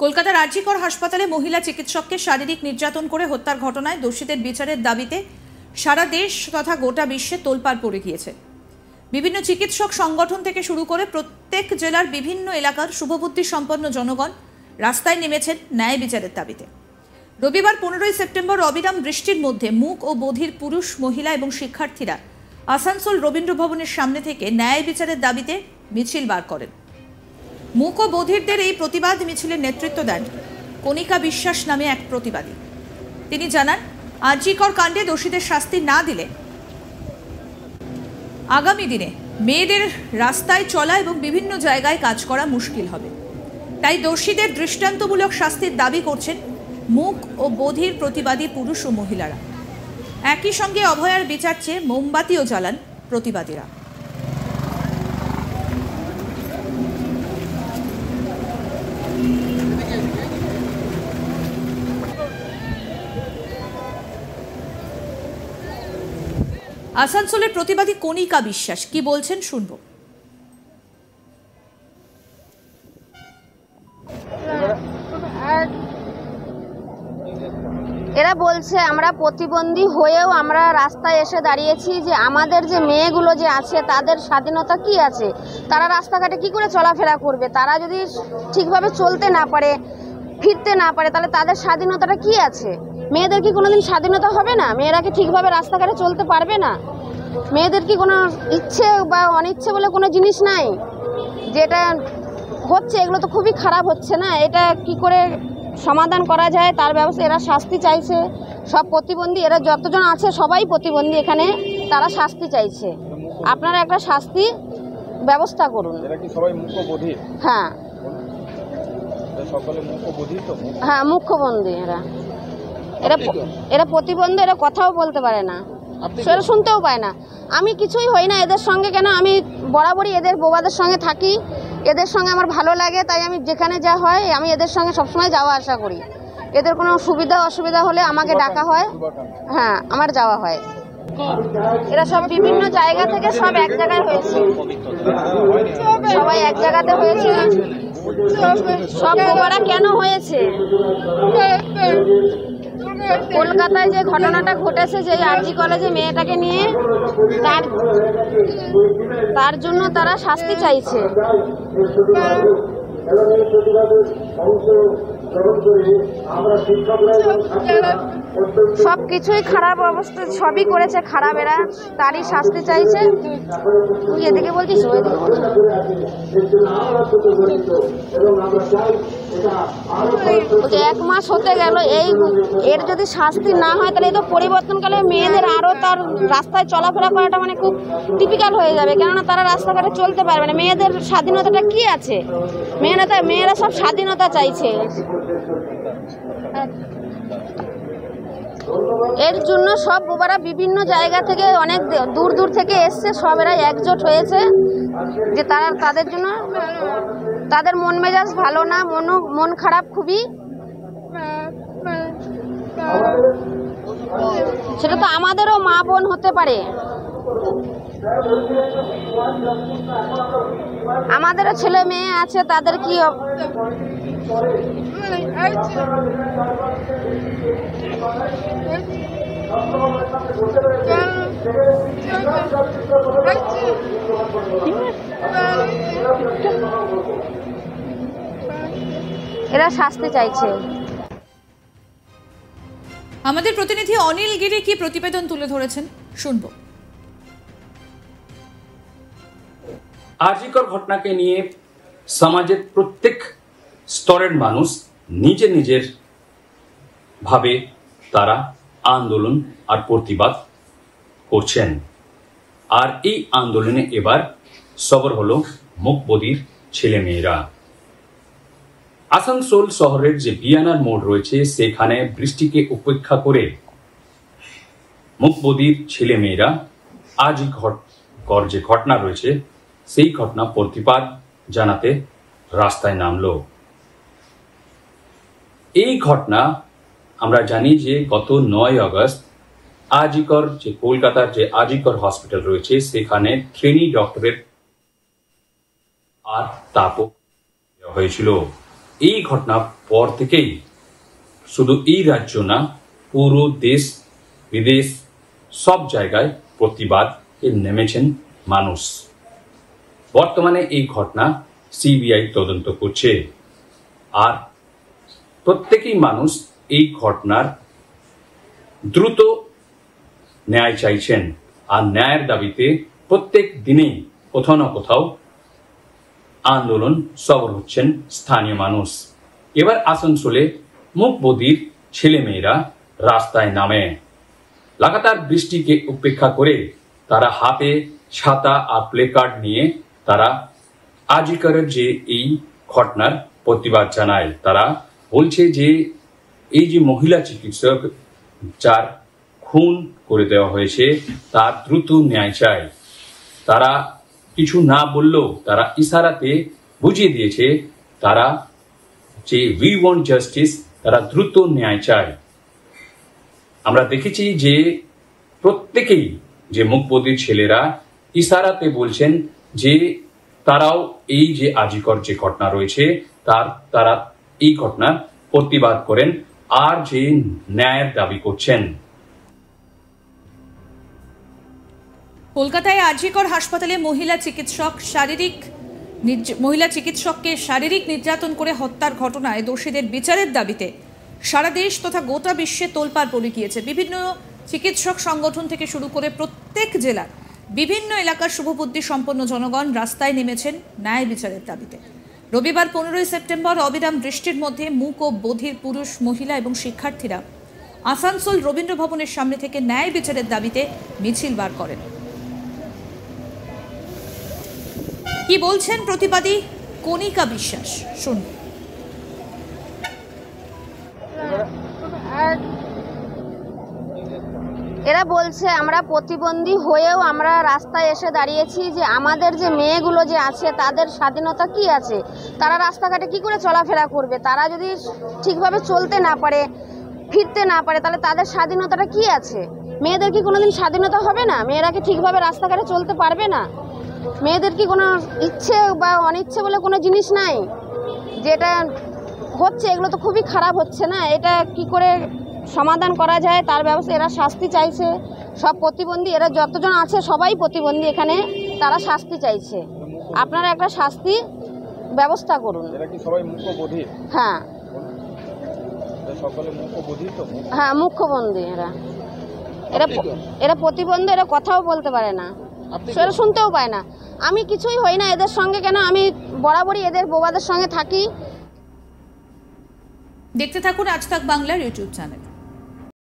কলকাতার আরজিকর হাসপাতালে মহিলা চিকিৎসককে শারীরিক নির্যাতন করে হত্যার ঘটনায় দোষীদের বিচারের দাবিতে সারা দেশ তথা গোটা বিশ্বে তোলপাড় পড়ে গিয়েছে। বিভিন্ন চিকিৎসক সংগঠন থেকে শুরু করে প্রত্যেক জেলার বিভিন্ন এলাকার শুভবুদ্ধি সম্পন্ন জনগণ রাস্তায় নেমেছেন ন্যায় বিচারের দাবিতে। রবিবার 15 সেপ্টেম্বর অবিরাম বৃষ্টির মধ্যে মূক ও বধির পুরুষ, মহিলা এবং শিক্ষার্থীরা আসানসোল রবীন্দ্র ভবনের সামনে থেকে ন্যায় বিচারের দাবিতে মিছিল বার করেন। মূক ও বধিরদের এই প্রতিবাদ মিছিলের নেতৃত্ব দেন কণিকা বিশ্বাস নামে এক প্রতিবাদী। তিনি জানান, আরজিকর কাণ্ডে দোষীদের শাস্তি না দিলে আগামী দিনে মেয়েদের রাস্তায় চলা এবং বিভিন্ন জায়গায় কাজ করা মুশকিল হবে। তাই দোষীদের দৃষ্টান্তমূলক শাস্তির দাবি করছেন মূক ও বধির প্রতিবাদী পুরুষ ও মহিলারা। একই সঙ্গে অভয়ার বিচার চেয়ে মোমবাতিও জ্বালান প্রতিবাদীরা। আসানসোলের প্রতিবাদী কণিকা বিশ্বাস কি বলছেন শুনবো। এরা বলছে আমরা প্রতিবন্ধী হয়েও আমরা রাস্তায় এসে দাঁড়িয়েছি, যে আমাদের যে মেয়েগুলো যে আছে তাদের স্বাধীনতা কি আছে, তারা রাস্তাঘাটে কি করে চলাফেরা করবে, তারা যদি ঠিকভাবে চলতে না পারে, ফিরতে না পারে, তাহলে তাদের স্বাধীনতাটা কি আছে? মেয়েদের কি কোনোদিন স্বাধীনতা হবে না? মেয়েরা কি ঠিকভাবে রাস্তাঘাটে চলতে পারবে না? মেয়েদের কি কোনো ইচ্ছে বা অনিচ্ছে বলে কোনো জিনিস নাই? যেটা হচ্ছে এগুলো তো খুবই খারাপ হচ্ছে না? এটা কি করে সমাধান করা যায় তার ব্যবস্থা। এরা শাস্তি চাইছে, সব প্রতিবন্ধী, এরা যতজন আছে সবাই প্রতিবন্ধী এখানে, তারা শাস্তি চাইছে। আপনারা একটা শাস্তি ব্যবস্থা করুন। হ্যাঁ হ্যাঁ, মুখ্যবন্ধী এরা এরা প্রতিবন্ধী, এরা কথাও বলতে পারে না, সেটা শুনতেও পায় না। আমি কিছুই হই না এদের সঙ্গে, কেন আমি বরাবরই এদের বোবাদের সঙ্গে থাকি, এদের সঙ্গে আমার ভালো লাগে, তাই আমি যেখানে যা হয় আমি এদের সঙ্গে সবসময় যাওয়া আসা করি। এদের কোনো সুবিধা অসুবিধা হলে আমাকে ডাকা হয়, হ্যাঁ আমার যাওয়া হয়। এরা সব বিভিন্ন জায়গা থেকে সব এক জায়গায় হয়েছে, সবাই এক জায়গাতে হয়েছে। সব বোবারা কেন হয়েছে? কলকাতায় যে ঘটনাটা ঘটেছে, যে আরজি কলেজে মেয়েটাকে নিয়ে, তার জন্য তারা শাস্তি চাইছে। সবকিছুই খারাপ অবস্থা, সবই করেছে খারাপ এরা, তারই শাস্তি চাইছে। তুই এদিকে বলছিস, এক মাস হতে গেল, এর যদি শাস্তি না হয় তাহলে এই তো পরিবর্তনকালে মেয়েদের আরো তার রাস্তায় চলাফেরা করাটা মানে খুব টিপিক্যাল হয়ে যাবে, কেননা তারা রাস্তাঘাটে চলতে পারবে না। মেয়েদের স্বাধীনতাটা কি আছে? মেয়েরা সব স্বাধীনতা চাইছে। এর জন্য সব বোবারা বিভিন্ন জায়গা থেকে, অনেক দূর দূর থেকে এসছে, সব এরা একজোট হয়েছে, যে তাদের জন্য তাদের মন মেজাজ ভালো না, মন খারাপ খুবই। সেটা তো আমাদেরও মা বোন হতে পারে, আমাদেরও ছেলে মেয়ে আছে, তাদের কি এরা শাস্তি চাইছে। আমাদের প্রতিনিধি অনিল গিরি কি প্রতিবেদন তুলে ধরেছেন শুনবো। আরজিকর ঘটনাকে নিয়ে সমাজের প্রত্যেক স্তরের মানুষ নিজের ভাবে তারা আন্দোলন আর প্রতিবাদ করছেন। আর এই আন্দোলনে এবার সবর হলো মূক বধির ছেলে মেয়েরা। আসানসোল শহরের যে বিয়ানার মোড় রয়েছে, সেখানে বৃষ্টিকে উপেক্ষা করে মূক বধির ছেলে মেয়েরা আরজিকর যে ঘটনা রয়েছে সেই ঘটনা প্রতিবাদ জানাতে রাস্তায় নামলো। এই ঘটনা আমরা জানি যে গত 9 আগস্ট আরজিকর যে কলকাতার যে আরজিকর হসপিটাল রয়েছে, সেখানে ট্রেনি ডক্টরের আর তাপক হয়েছিল। এই ঘটনার পর থেকেই শুধু এই রাজ্য না, পুরো দেশ বিদেশ সব জায়গায় প্রতিবাদে নেমেছেন মানুষ। বর্তমানে এই ঘটনা সিবিআই তদন্ত করছে, আর প্রত্যেকেই মানুষ এই ঘটনার দ্রুত ন্যায় চাইছেন, আর ন্যায়ের দাবিতে প্রত্যেক দিনেই কোথাও না কোথাও আন্দোলন সফল হচ্ছেন স্থানীয় মানুষ। এবার আসানসোলে মুখ বধির ছেলেমেয়েরা রাস্তায় নামে। লাগাতার বৃষ্টিকে উপেক্ষা করে তারা হাতে ছাতা আর প্লেকার্ড নিয়ে তারা আজিকরের যে এই ঘটনার প্রতিবাদ জানায়। তারা বলছে যে এই যে মহিলা চিকিৎসক যার খুন করে দেওয়া হয়েছে তার দ্রুত ন্যায় চায়। তারা কিছু না বললেও তারা ইশারাতে বুঝিয়ে দিয়েছে তারা যে উই ওয়ান্ট জাস্টিস, তারা দ্রুত ন্যায় চায়। আমরা দেখেছি যে প্রত্যেকেই যে মুখবধির ছেলেরা ইশারাতে বলছেন যে তারাও এই যে আজিকর যে ঘটনা রয়েছে তারা এই ঘটনার প্রতিবাদ করেন আর যে ন্যায়ের দাবি করছেন। কলকাতায় আজিকর হাসপাতালে মহিলা চিকিৎসককে শারীরিক নির্যাতন করে হত্যার ঘটনায় দোষীদের বিচারের দাবিতে সারা দেশ তথা গোটা বিশ্বে তোলপাড় পড়ে গিয়েছে। বিভিন্ন চিকিৎসক সংগঠন থেকে শুরু করে প্রত্যেক জেলার বিভিন্ন এলাকার শুভবুদ্ধি সম্পন্ন জনগণ রাস্তায় নেমেছেন ন্যায় বিচারের দাবিতে। রবিবার 15 সেপ্টেম্বর অবিরাম বৃষ্টির মধ্যে মূক ও বধির পুরুষ, মহিলা এবং শিক্ষার্থীরা আসানসোল রবীন্দ্র ভবনের সামনে থেকে ন্যায় বিচারের দাবিতে মিছিল বার করেন। কি বলছেন প্রতিবাদী কণিকা বিশ্বাস, শুনুন। এরা বলছে আমরা প্রতিবন্ধী হয়েও আমরা রাস্তায় এসে দাঁড়িয়েছি যে আমাদের যে মেয়েগুলো যে আছে তাদের স্বাধীনতা কি আছে, তারা রাস্তাঘাটে কি করে চলাফেরা করবে, তারা যদি ঠিকভাবে চলতে না পারে, ফিরতে না পারে, তাহলে তাদের স্বাধীনতাটা কি আছে? মেয়েদের কি কোনোদিন স্বাধীনতা হবে না? মেয়েরা কি ঠিকভাবে রাস্তাঘাটে চলতে পারবে না? মেয়েদের কি কোনো ইচ্ছে বা অনিচ্ছে বলে কোনো জিনিস নাই? যেটা হচ্ছে এগুলো তো খুবই খারাপ হচ্ছে না? এটা কি করে সমাধান করা যায় তার ব্যবস্থা। এরা শাস্তি চাইছে, সব প্রতিবন্ধী, এরা যতজন আছে সবাই প্রতিবন্ধী এখানে, তারা শাস্তি চাইছে। আপনারা একটা শাস্তি ব্যবস্থা করুন। হ্যাঁ হ্যাঁ, মুখ্যবন্ধী। এরা প্রতিবন্ধী, এরা কথাও বলতে পারে না, সেটা শুনতেও পায় না। আমি কিছুই হই না এদের সঙ্গে, কেন আমি বরাবরই এদের বোবাদের সঙ্গে থাকি। দেখতে থাকুন আজ তাক বাংলার ইউটিউব চ্যানেল।